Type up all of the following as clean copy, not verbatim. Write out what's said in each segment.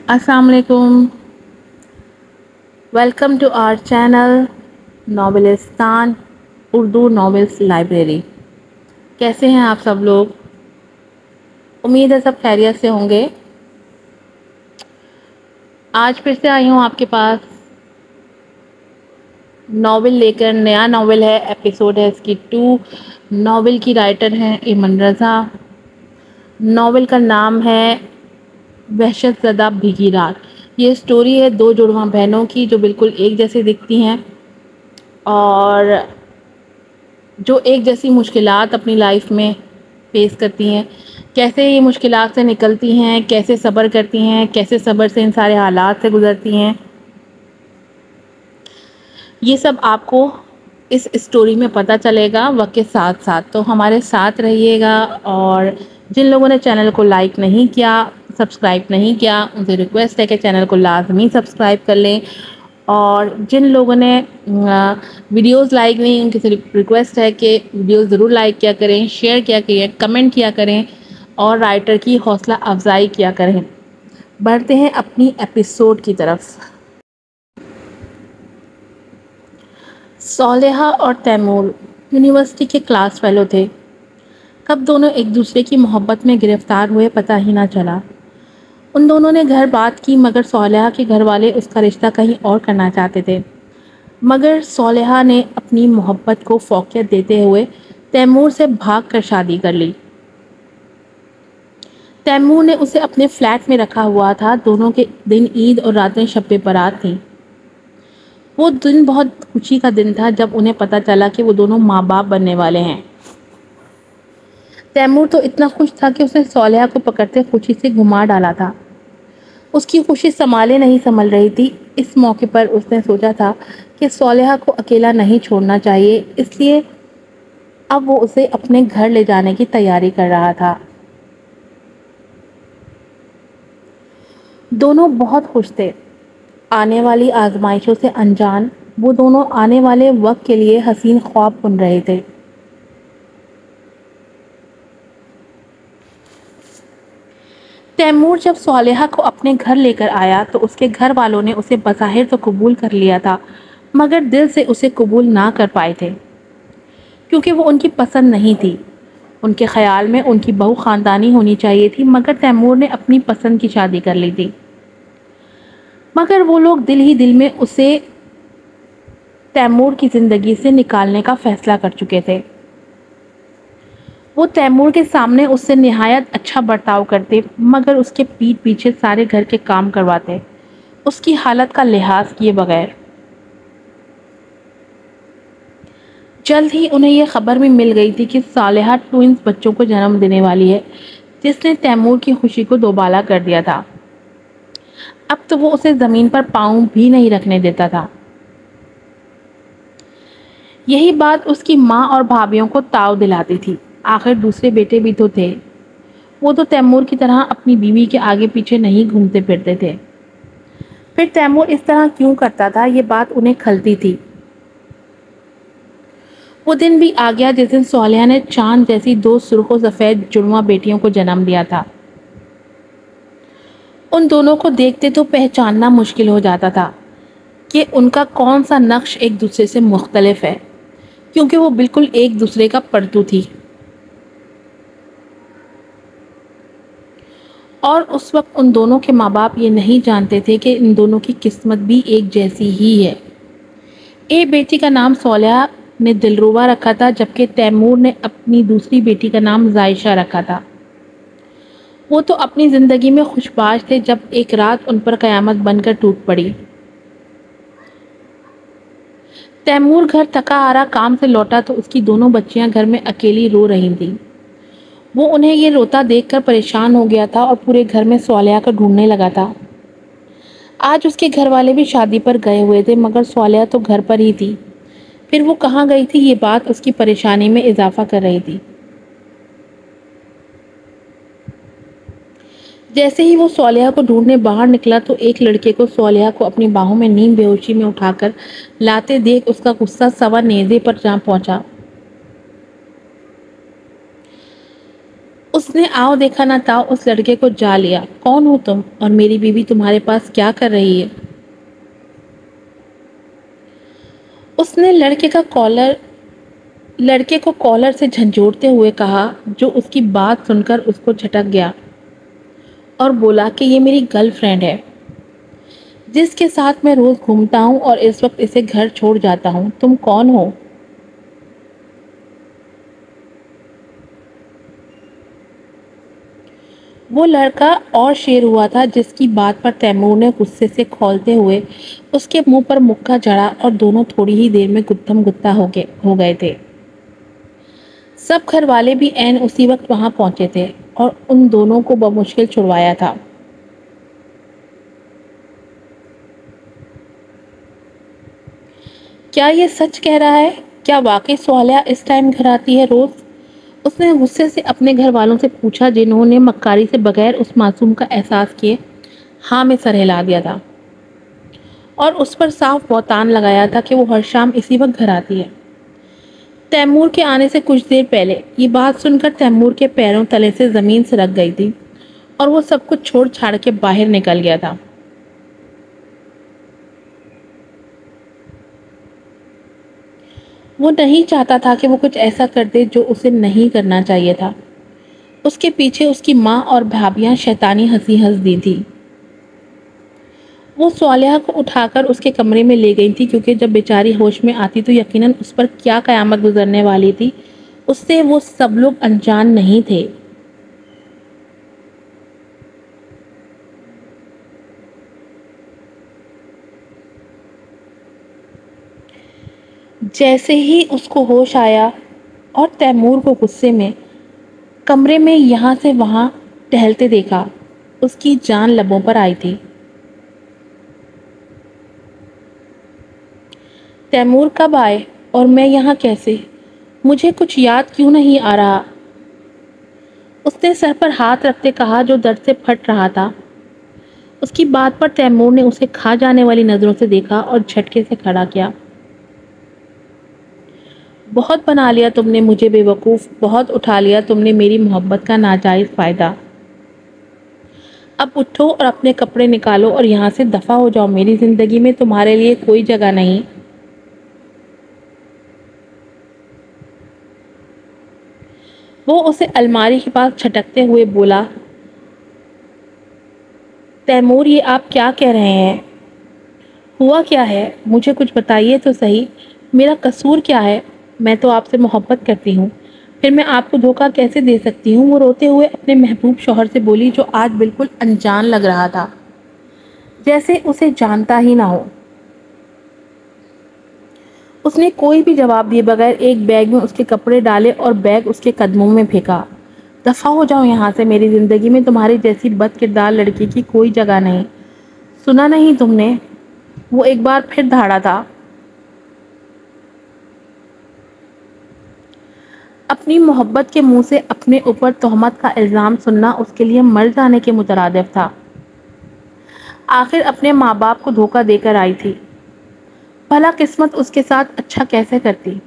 السلام علیکم. Welcome to our channel ناولستان اردو ناولس لائبریری. کیسے ہیں آپ سب لوگ؟ امید ہے سب خیریت سے ہوں گے. آج پھر سے آئی ہوں آپ کے پاس ناول لے کر. نیا ناول ہے، ایپیسوڈ ہے اس کی 2. ناول کی رائٹر ہیں ایمن رضا. ناول کا نام ہے وحشت زدہ بھیگی رات. یہ سٹوری ہے 2 جڑواں بہنوں کی جو بالکل ایک جیسے دکھتی ہیں اور جو ایک جیسی مشکلات اپنی لائف میں فیس کرتی ہیں. کیسے یہ مشکلات سے نکلتی ہیں، کیسے صبر کرتی ہیں، کیسے صبر سے ان سارے حالات سے گزرتی ہیں، یہ سب آپ کو اس اسٹوری میں پتہ چلے گا وقت کے ساتھ ساتھ. تو ہمارے ساتھ رہیے گا. اور جن لوگوں نے چینل کو لائک نہیں کیا، سبسکرائب نہیں کیا، ان سے ریکویسٹ ہے کہ چینل کو لازمی سبسکرائب کر لیں. اور جن لوگوں نے ویڈیوز لائک نہیں، ان کی صرف ریکویسٹ ہے کہ ویڈیوز ضرور لائک کیا کریں، شیئر کیا کریں، کمنٹ کیا کریں اور رائٹر کی حوصلہ افزائی کیا کریں. بڑھتے ہیں اپنی ایپیسوڈ کی طرف. صالحہ اور تیمور یونیورسٹی کے کلاس فیلو تھے. کب دونوں ایک دوسرے کی محبت میں گرفتار ہوئے پتہ ہی نہ چلا. ان دونوں نے گھر بات کی مگر صالحہ کے گھر والے اس کا رشتہ کہیں اور کرنا چاہتے تھے. مگر صالحہ نے اپنی محبت کو فوقیت دیتے ہوئے تیمور سے بھاگ کر شادی کر لی. تیمور نے اسے اپنے فلیٹ میں رکھا ہوا تھا. دونوں کے دن عید اور راتیں شب برات تھیں. وہ دن بہت خوشی کا دن تھا جب انہیں پتہ چلا کہ وہ دونوں ماں باپ بننے والے ہیں. تیمور تو اتنا خوش تھا کہ اس نے صالحہ کو پکڑتے خوشی سے گھما ڈالا تھا. اس کی خوشی سنبھالے نہیں سنبھل رہی تھی. اس موقع پر اس نے سوچا تھا کہ صالحہ کو اکیلا نہیں چھوڑنا چاہیے، اس لیے اب وہ اسے اپنے گھر لے جانے کی تیاری کر رہا تھا. دونوں بہت خوش تھے. آنے والی آزمائشوں سے انجان وہ دونوں آنے والے وقت کے لیے حسین خواب بن رہے تھے. تیمور جب صالحہ کو اپنے گھر لے کر آیا تو اس کے گھر والوں نے اسے بظاہر تو قبول کر لیا تھا مگر دل سے اسے قبول نہ کر پائے تھے کیونکہ وہ ان کی پسند نہیں تھی. ان کے خیال میں ان کی بہو خاندانی ہونی چاہیے تھی مگر تیمور نے اپنی پسند کی شادی کر لی تھی. مگر وہ لوگ دل ہی دل میں اسے تیمور کی زندگی سے نکالنے کا فیصلہ کر چکے تھے. وہ تیمور کے سامنے اس سے نہایت اچھا برتاؤ کرتے مگر اس کے پیٹھ پیچھے سارے گھر کے کام کرواتے، اس کی حالت کا لحاظ کیے بغیر. جلد ہی انہیں یہ خبر بھی مل گئی تھی کہ صالحہ ٹوئنز بچوں کو جنم دینے والی ہے جس نے تیمور کی خوشی کو دوبالا کر دیا تھا. اب تو وہ اسے زمین پر پاؤں بھی نہیں رکھنے دیتا تھا. یہی بات اس کی ماں اور بھابھیوں کو تاؤ دلاتی تھی. آخر دوسرے بیٹے بھی تو تھے. وہ تو تیمور کی طرح اپنی بیوی کے آگے پیچھے نہیں گھومتے پھرتے تھے. پھر تیمور اس طرح کیوں کرتا تھا یہ بات انہیں کھلتی تھی. وہ دن بھی آ گیا جس دن صالحہ نے چاند جیسی 2 سرخ و سفید جڑواں بیٹیوں کو جنم دیا تھا. ان دونوں کو دیکھتے تو پہچاننا مشکل ہو جاتا تھا کہ ان کا کون سا نقش ایک دوسرے سے مختلف ہے کیونکہ وہ بالکل ایک دوسرے کا پرتو تھی. اور اس وقت ان دونوں کے ماں باپ یہ نہیں جانتے تھے کہ ان دونوں کی قسمت بھی ایک جیسی ہی ہے. ایک بیٹی کا نام صالحہ نے دلربا رکھا تھا جبکہ تیمور نے اپنی دوسری بیٹی کا نام عائشہ رکھا تھا. وہ تو اپنی زندگی میں خوش باش تھے جب ایک رات ان پر قیامت بن کر ٹوٹ پڑی. تیمور گھر تھکا ہارا کام سے لوٹا تو اس کی دونوں بچیاں گھر میں اکیلی رو رہی تھیں. وہ انہیں یہ روتا دیکھ کر پریشان ہو گیا تھا اور پورے گھر میں صالحہ کو ڈھونڈنے لگا تھا. آج اس کے گھر والے بھی شادی پر گئے ہوئے تھے مگر صالحہ تو گھر پر ہی تھی. پھر وہ کہاں گئی تھی یہ بات اس کی پریشانی میں اضافہ کر رہی تھی. جیسے ہی وہ صالحہ کو ڈھونڈنے باہر نکلا تو ایک لڑکے کو صالحہ کو اپنی باہوں میں نیم بے ہوشی میں اٹھا کر لاتے دیکھ اس کا غصہ سوا نیزے پر جا پہنچا. اس نے آؤ دیکھا نہ تھا اس لڑکے کو جا لیا۔ کون ہو تم اور میری بیوی تمہارے پاس کیا کر رہی ہے؟ اس نے لڑکے کو کالر سے جھنجھوڑتے ہوئے کہا، جو اس کی بات سن کر اس کو جھٹک گیا اور بولا کہ یہ میری گرل فرینڈ ہے، جس کے ساتھ میں روز گھومتا ہوں اور اس وقت اسے گھر چھوڑ جاتا ہوں۔ تم کون ہو؟ وہ لڑکا اور شیر ہوا تھا جس کی بات پر تیمور نے غصے سے کھولتے ہوئے اس کے منہ پر مکہ جڑا اور دونوں تھوڑی ہی دیر میں گتھم گتھا ہو گئے تھے۔ سب گھر والے بھی عین اسی وقت وہاں پہنچے تھے اور ان دونوں کو بمشکل چھڑوایا تھا۔ کیا یہ سچ کہہ رہا ہے؟ کیا واقعی صالحہ اس ٹائم گھر آتی ہے روز؟ اس نے غصے سے اپنے گھر والوں سے پوچھا جنہوں نے مکاری سے بغیر اس معصوم کا احساس کیے ہاں میں سر ہلا دیا تھا اور اس پر صاف بہتان لگایا تھا کہ وہ ہر شام اسی وقت گھر آتی ہے۔ تیمور کے آنے سے کچھ دیر پہلے یہ بات سن کر تیمور کے پیروں تلے سے زمین سرک گئی تھی اور وہ سب کچھ چھوڑ چھاڑ کے باہر نکل گیا تھا۔ وہ نہیں چاہتا تھا کہ وہ کچھ ایسا کر دے جو اسے نہیں کرنا چاہیے تھا۔ اس کے پیچھے اس کی ماں اور بھابیاں شیطانی ہنسی ہنس دی تھی۔ وہ صالحہ کو اٹھا کر اس کے کمرے میں لے گئی تھی کیونکہ جب بیچاری ہوش میں آتی تو یقیناً اس پر کیا قیامت گزرنے والی تھی اس سے وہ سب لوگ انجان نہیں تھے۔ جیسے ہی اس کو ہوش آیا اور تیمور کو غصے میں کمرے میں یہاں سے وہاں ٹہلتے دیکھا، اس کی جان لبوں پر آئی تھی۔ تیمور کب آئے اور میں یہاں کیسے؟ مجھے کچھ یاد کیوں نہیں آ رہا؟ اس نے سر پر ہاتھ رکھتے کہا جو درد سے پھٹ رہا تھا۔ اس کی بات پر تیمور نے اسے کھا جانے والی نظروں سے دیکھا اور جھٹکے سے کھڑا کیا۔ بہت بنا لیا تم نے مجھے بے وقوف، بہت اٹھا لیا تم نے میری محبت کا ناجائز فائدہ۔ اب اٹھو اور اپنے کپڑے نکالو اور یہاں سے دفع ہو جاؤ، میری زندگی میں تمہارے لیے کوئی جگہ نہیں۔ وہ اسے الماری کے پاس چھٹکتے ہوئے بولا، تیمور یہ آپ کیا کہہ رہے ہیں؟ ہوا کیا ہے؟ مجھے کچھ بتائیے تو صحیح، میرا قصور کیا ہے؟ میں تو آپ سے محبت کرتی ہوں، پھر میں آپ کو دھوکہ کیسے دے سکتی ہوں؟ وہ روتے ہوئے اپنے محبوب شوہر سے بولی جو آج بالکل انجان لگ رہا تھا، جیسے اسے جانتا ہی نہ ہو۔ اس نے کوئی بھی جواب دیے بغیر ایک بیگ میں اس کے کپڑے ڈالے اور بیگ اس کے قدموں میں پھینکا۔ دفع ہو جاؤ یہاں سے، میری زندگی میں تمہاری جیسی بد کردار لڑکی کی کوئی جگہ نہیں۔ سنا نہیں تم نے؟ وہ ایک بار پھر دھاڑا تھا۔ اپنی محبت کے منہ سے اپنے اوپر تہمت کا الزام سننا اس کے لیے مر جانے کے مترادف تھا۔ آخر اپنے ماں باپ کو دھوکہ دے کر آئی تھی، بھلا قسمت اس کے ساتھ اچھا کیسے کرتی؟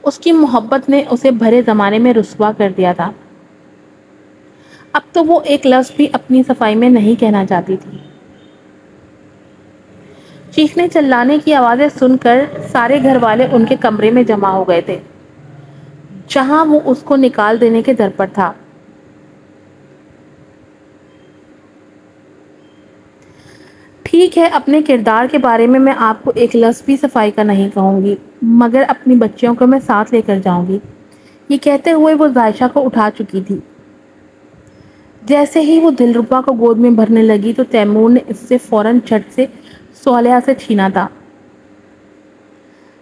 اس کی محبت نے اسے بھرے زمانے میں رسوا کر دیا تھا۔ اب تو وہ ایک لفظ بھی اپنی صفائی میں نہیں کہنا چاہتی تھی۔ چیخنے چلانے کی آوازیں سن کر سارے گھر والے ان کے کمرے میں جمع ہو گئے تھے جہاں وہ اس کو نکال دینے کے در پر تھا۔ ٹھیک ہے، اپنے کردار کے بارے میں آپ کو ایک لفظ بھی صفائی کا نہیں کہوں گی، مگر اپنی بچیوں کو میں ساتھ لے کر جاؤں گی۔ یہ کہتے ہوئے وہ عائشہ کو اٹھا چکی تھی۔ جیسے ہی وہ دلربا کو گود میں بھرنے لگی تو تیمور نے اس سے فوراً جھٹ سے صالحہ سے چھینا تھا۔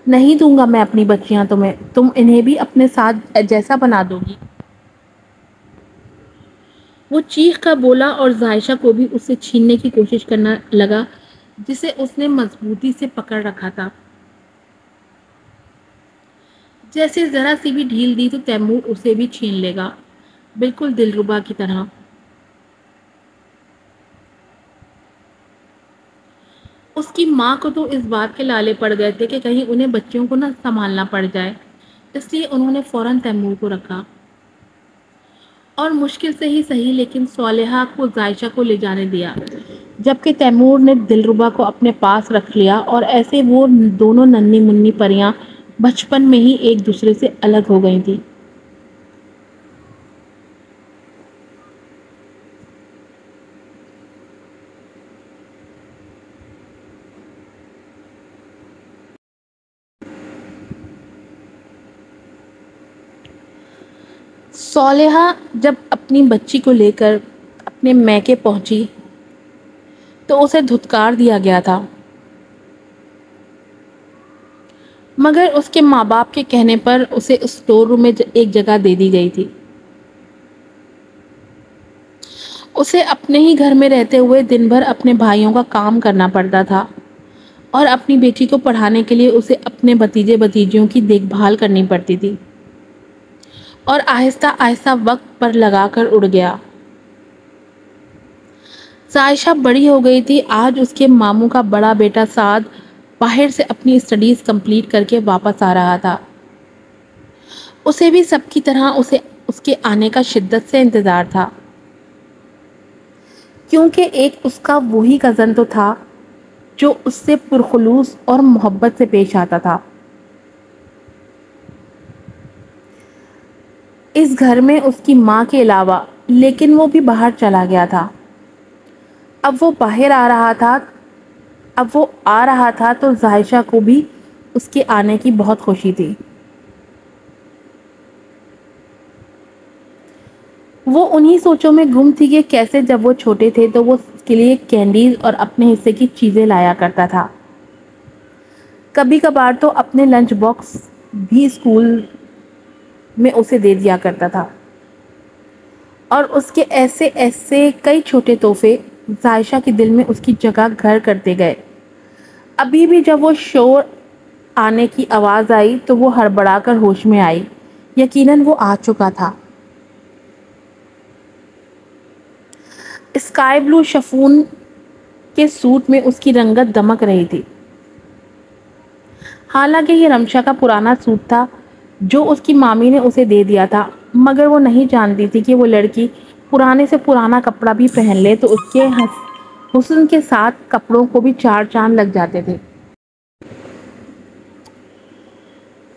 نہیں دوں گا میں اپنی بچیاں تمہیں، تم انہیں بھی اپنے ساتھ جیسا بنا دو گی۔ وہ چیخ کر بولا اور عائشہ کو بھی اس سے چھیننے کی کوشش کرنا لگا جسے اس نے مضبوطی سے پکڑ رکھا تھا۔ جیسے ذرا سی بھی ڈھیل دی تو تیمور اسے بھی چھین لے گا، بالکل دلربا کی طرح۔ اس کی ماں کو تو اس بات کے لالے پڑ گئے تھے کہ کہیں انہیں بچیوں کو نہ سنبھالنا پڑ جائے، اس لیے انہوں نے فوراً تیمور کو رکھا۔ اور مشکل سے ہی صحیح لیکن صالحہ کو عائشہ کو لے جانے دیا، جبکہ تیمور نے دلربا کو اپنے پاس رکھ لیا، اور ایسے وہ دونوں ننھی منی پریاں بچپن میں ہی ایک دوسرے سے الگ ہو گئی تھی۔ صالحہ جب اپنی بچی کو لے کر اپنے میکے پہنچی تو اسے دھتکار دیا گیا تھا، مگر اس کے ماں باپ کے کہنے پر اسے اسٹور روم میں ایک جگہ دے دی گئی تھی۔ اسے اپنے ہی گھر میں رہتے ہوئے دن بھر اپنے بھائیوں کا کام کرنا پڑتا تھا، اور اپنی بیٹی کو پڑھانے کے لیے اسے اپنے بھتیجے بھتیجیوں کی دیکھ بھال کرنی پڑتی تھی، اور آہستہ آہستہ وقت پر لگا کر اڑ گیا۔ عائشہ بڑی ہو گئی تھی۔ آج اس کے ماموں کا بڑا بیٹا سعد باہر سے اپنی اسٹڈیز کمپلیٹ کر کے واپس آ رہا تھا۔ اسے بھی سب کی طرح اس کے آنے کا شدت سے انتظار تھا، کیونکہ ایک اس کا وہی کزن تو تھا جو اس سے پرخلوص اور محبت سے پیش آتا تھا۔ اس گھر میں اس کی ماں کے علاوہ لیکن وہ بھی باہر چلا گیا تھا۔ اب وہ آ رہا تھا تو عائشہ کو بھی اس کے آنے کی بہت خوشی تھی۔ وہ انہی سوچوں میں گم تھی کہ کیسے جب وہ چھوٹے تھے تو وہ اس کے لیے کینڈیز اور اپنے حصے کی چیزیں لایا کرتا تھا۔ کبھی کبھار تو اپنے لنچ باکس بھی اسکول میں اسے دے دیا کرتا تھا، اور اس کے ایسے ایسے کئی چھوٹے تحفے عائشہ کے دل میں اس کی جگہ گھر کرتے گئے۔ ابھی بھی جب وہ شور آنے کی آواز آئی تو وہ ہڑبڑا کر ہوش میں آئی۔ یقیناً وہ آ چکا تھا۔ اسکائی بلو شفون کے سوٹ میں اس کی رنگت دمک رہی تھی۔ حالانکہ یہ رمشا کا پرانا سوٹ تھا جو اس کی مامی نے اسے دے دیا تھا، مگر وہ نہیں جانتی تھی کہ وہ لڑکی پرانے سے پرانا کپڑا بھی پہن لے تو اس کے حسن کے ساتھ کپڑوں کو بھی چار چاند لگ جاتے تھے۔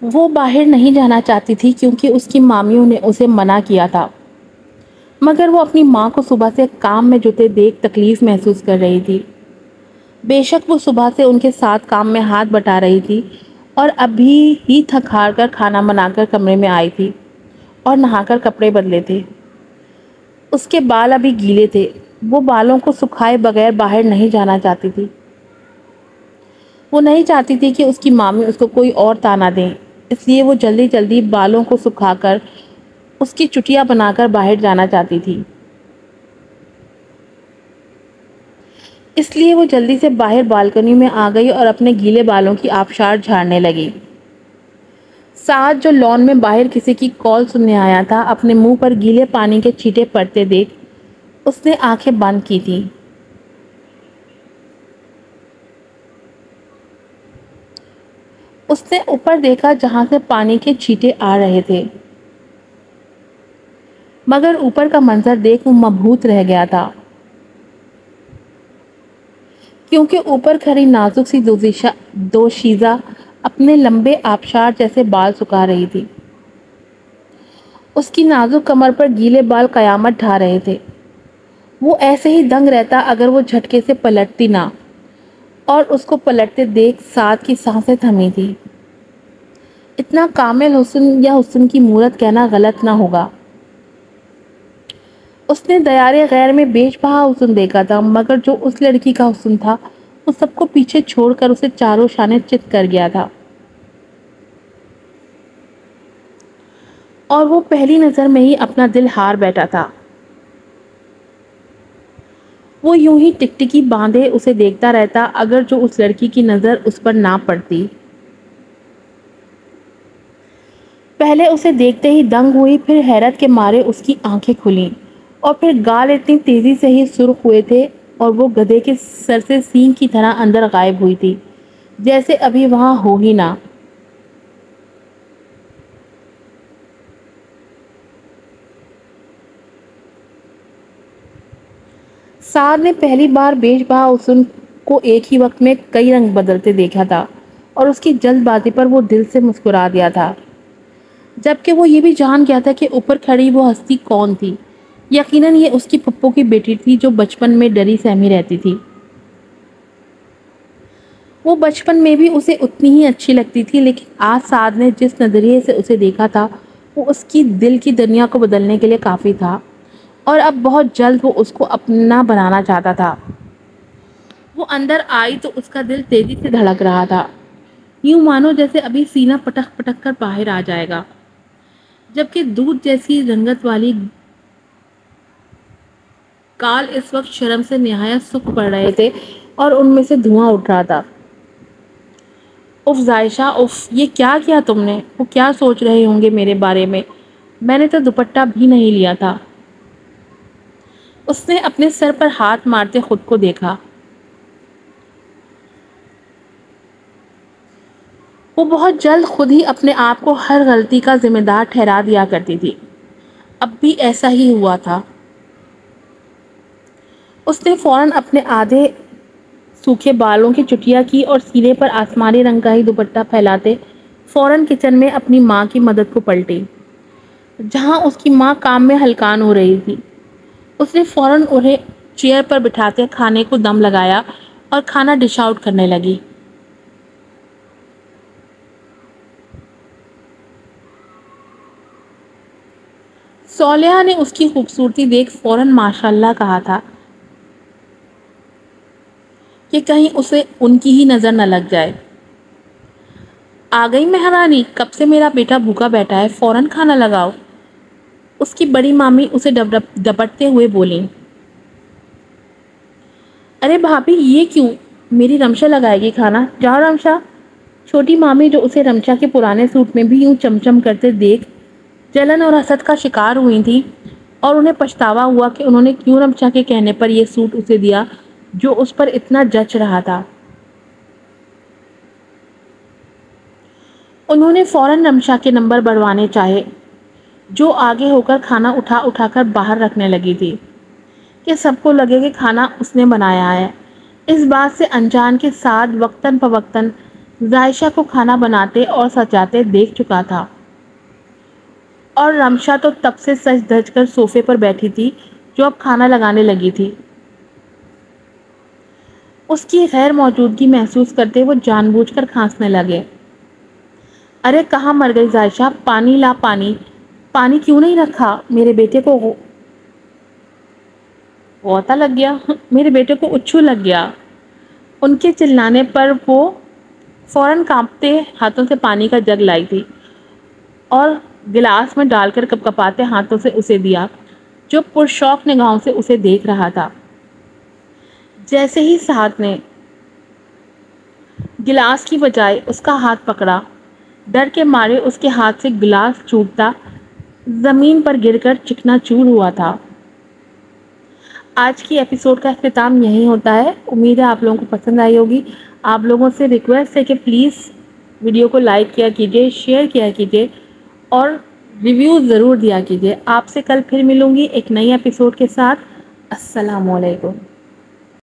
وہ باہر نہیں جانا چاہتی تھی کیونکہ اس کی مامیوں نے اسے منع کیا تھا، مگر وہ اپنی ماں کو صبح سے کام میں جٹے دیکھ تکلیف محسوس کر رہی تھی۔ بے شک وہ صبح سے ان کے ساتھ کام میں ہاتھ بٹا رہی تھی، اور ابھی ہی تھک ہار کر کھانا بنا کر کمرے میں آئی تھی اور نہا کر کپڑے بدلے تھے۔ اس کے بال ابھی گیلے تھے۔ وہ بالوں کو سکھائے بغیر باہر نہیں جانا چاہتی تھی۔ وہ نہیں چاہتی تھی کہ اس کی مامی اس کو کوئی اور طعنہ دیں، اس لیے وہ جلدی جلدی بالوں کو سکھا کر اس کی چٹیاں بنا کر باہر جانا چاہتی تھی۔ اس لیے وہ جلدی سے باہر بالکنی میں آ گئی اور اپنے گیلے بالوں کی آبشار جھاڑنے لگی۔ سعد جو لان میں باہر کسی کی کال سننے آیا تھا، اپنے منہ پر گیلے پانی کے چھینٹے پڑتے دیکھ اس نے آنکھیں بند کی تھی۔ اس نے اوپر دیکھا جہاں سے پانی کے چھینٹے آ رہے تھے، مگر اوپر کا منظر دیکھ وہ مبہوت رہ گیا تھا، کیونکہ اوپر کھڑی نازک سی دوشیزہ اپنے لمبے آبشار جیسے بال سکھا رہی تھی۔ اس کی نازک کمر پر گیلے بال قیامت ڈھا رہے تھے۔ وہ ایسے ہی دنگ رہتا اگر وہ جھٹکے سے پلٹتی نہ، اور اس کو پلٹتے دیکھ سعد کی سانسیں تھمی تھی۔ اتنا کامل حسن یا حسن کی مورت کہنا غلط نہ ہوگا۔ اس نے دیار غیر میں بیش بہا حسن دیکھا تھا، مگر جو اس لڑکی کا حسن تھا وہ سب کو پیچھے چھوڑ کر اسے چاروں شانے چت کر گیا تھا، اور وہ پہلی نظر میں ہی اپنا دل ہار بیٹھا تھا۔ وہ یوں ہی ٹکٹکی باندھے اسے دیکھتا رہتا اگر جو اس لڑکی کی نظر اس پر نہ پڑتی۔ پہلے اسے دیکھتے ہی دنگ ہوئی، پھر حیرت کے مارے اس کی آنکھیں کھلیں، اور پھر گال اتنی تیزی سے ہی سرخ ہوئے تھے اور وہ گدھے کے سر سے سینگ کی طرح اندر غائب ہوئی تھی، جیسے ابھی وہاں ہو ہی نہ۔ سعد نے پہلی بار بیش بہا حسن کو ایک ہی وقت میں کئی رنگ بدلتے دیکھا تھا اور اس کی جلد بازی پر وہ دل سے مسکرا دیا تھا، جبکہ وہ یہ بھی جان گیا تھا کہ اوپر کھڑی وہ ہستی کون تھی۔ یقیناً یہ اس کی پھپھو کی بیٹی تھی جو بچپن میں ڈری سہمی رہتی تھی۔ وہ بچپن میں بھی اسے اتنی ہی اچھی لگتی تھی، لیکن آج سعد نے جس نظریے سے اسے دیکھا تھا وہ اس کی دل کی دنیا کو بدلنے کے لیے کافی تھا، اور اب بہت جلد وہ اس کو اپنا بنانا چاہتا تھا۔ وہ اندر آئی تو اس کا دل تیزی سے دھڑک رہا تھا، یوں مانو جیسے ابھی سینہ پٹک پٹک کر باہر آ جائے گا، جبکہ دودھ جیسی رنگت والی کال اس وقت شرم سے نہایت سکھ پڑ رہے تھے اور ان میں سے دھواں اٹھ رہا تھا۔ اف ذائشہ، اف، یہ کیا کیا تم نے؟ وہ کیا سوچ رہے ہوں گے میرے بارے میں نے تو دوپٹہ بھی نہیں لیا تھا۔ اس نے اپنے سر پر ہاتھ مارتے خود کو دیکھا۔ وہ بہت جلد خود ہی اپنے آپ کو ہر غلطی کا ذمہ دار ٹھہرا دیا کرتی تھی۔ اب بھی ایسا ہی ہوا تھا۔ اس نے فوراً اپنے آدھے سوکھے بالوں کی چٹیا کی اور سینے پر آسمانی رنگ کا ہی دوپٹہ پھیلاتے فوراً کچن میں اپنی ماں کی مدد کو پلٹی، جہاں اس کی ماں کام میں ہلکان ہو رہی تھی۔ اس نے فوراً انہیں چیئر پر بٹھاتے کھانے کو دم لگایا اور کھانا ڈش آؤٹ کرنے لگی۔ صالحہ نے اس کی خوبصورتی دیکھ فوراً ماشاءاللہ کہا تھا کہ کہیں اسے ان کی ہی نظر نہ لگ جائے۔ آ گئی مہرانی، کب سے میرا بیٹا بھوکا بیٹھا ہے، فوراً کھانا لگاؤ۔ اس کی بڑی مامی اسے ڈپٹتے ہوئے بولیں۔ ارے بھابھی، یہ کیوں؟ میری رمشا لگائے گی کھانا، جاؤ رمشا۔ چھوٹی مامی جو اسے رمشا کے پرانے سوٹ میں بھی یوں چمچم کرتے دیکھ جلن اور حسد کا شکار ہوئی تھی، اور انہیں پچھتاوا ہوا کہ انہوں نے کیوں رمشا کے کہنے پر یہ سوٹ اسے دیا جو اس پر اتنا جچ رہا تھا۔ انہوں نے فوراً رمشا کے نمبر بڑھوانے چاہے، جو آگے ہو کر کھانا اٹھا اٹھا کر باہر رکھنے لگی تھی کہ سب کو لگے کہ کھانا اس نے بنایا ہے۔ اس بات سے انجان کے ساتھ وقتاً فوقتاً ذائشہ کو کھانا بناتے اور سجاتے دیکھ چکا تھا، اور رمشا تو تب سے سج دھج کر صوفے پر بیٹھی تھی جو اب کھانا لگانے لگی تھی۔ اس کی غیر موجودگی محسوس کرتے وہ جان بوجھ کر کھانسنے لگے۔ ارے کہاں مر گئی ذائشہ، پانی لا، پانی کیوں نہیں رکھا؟ میرے بیٹے کو غوطہ لگ گیا، میرے بیٹے کو اچھو لگ گیا۔ ان کے چلانے پر وہ فوراً کانپتے ہاتھوں سے پانی کا جگ لائی تھی اور گلاس میں ڈال کر کپکپاتے ہاتھوں سے اسے دیا، جو پرشوق نگاہوں سے اسے دیکھ رہا تھا۔ جیسے ہی سعد نے گلاس کی بجائے اس کا ہاتھ پکڑا، ڈر کے مارے اس کے ہاتھ سے گلاس چھوٹتا زمین پر گر کر چکنا چور ہوا تھا۔ آج کی ایپیسوڈ کا اختتام یہیں ہوتا ہے۔ امید ہے آپ لوگوں کو پسند آئی ہوگی۔ آپ لوگوں سے ریکویسٹ ہے کہ پلیز ویڈیو کو لائک کیا کیجیے، شیئر کیا کیجیے اور ریویو ضرور دیا کیجیے۔ آپ سے کل پھر ملوں گی ایک نئی ایپیسوڈ کے ساتھ۔ السلام علیکم۔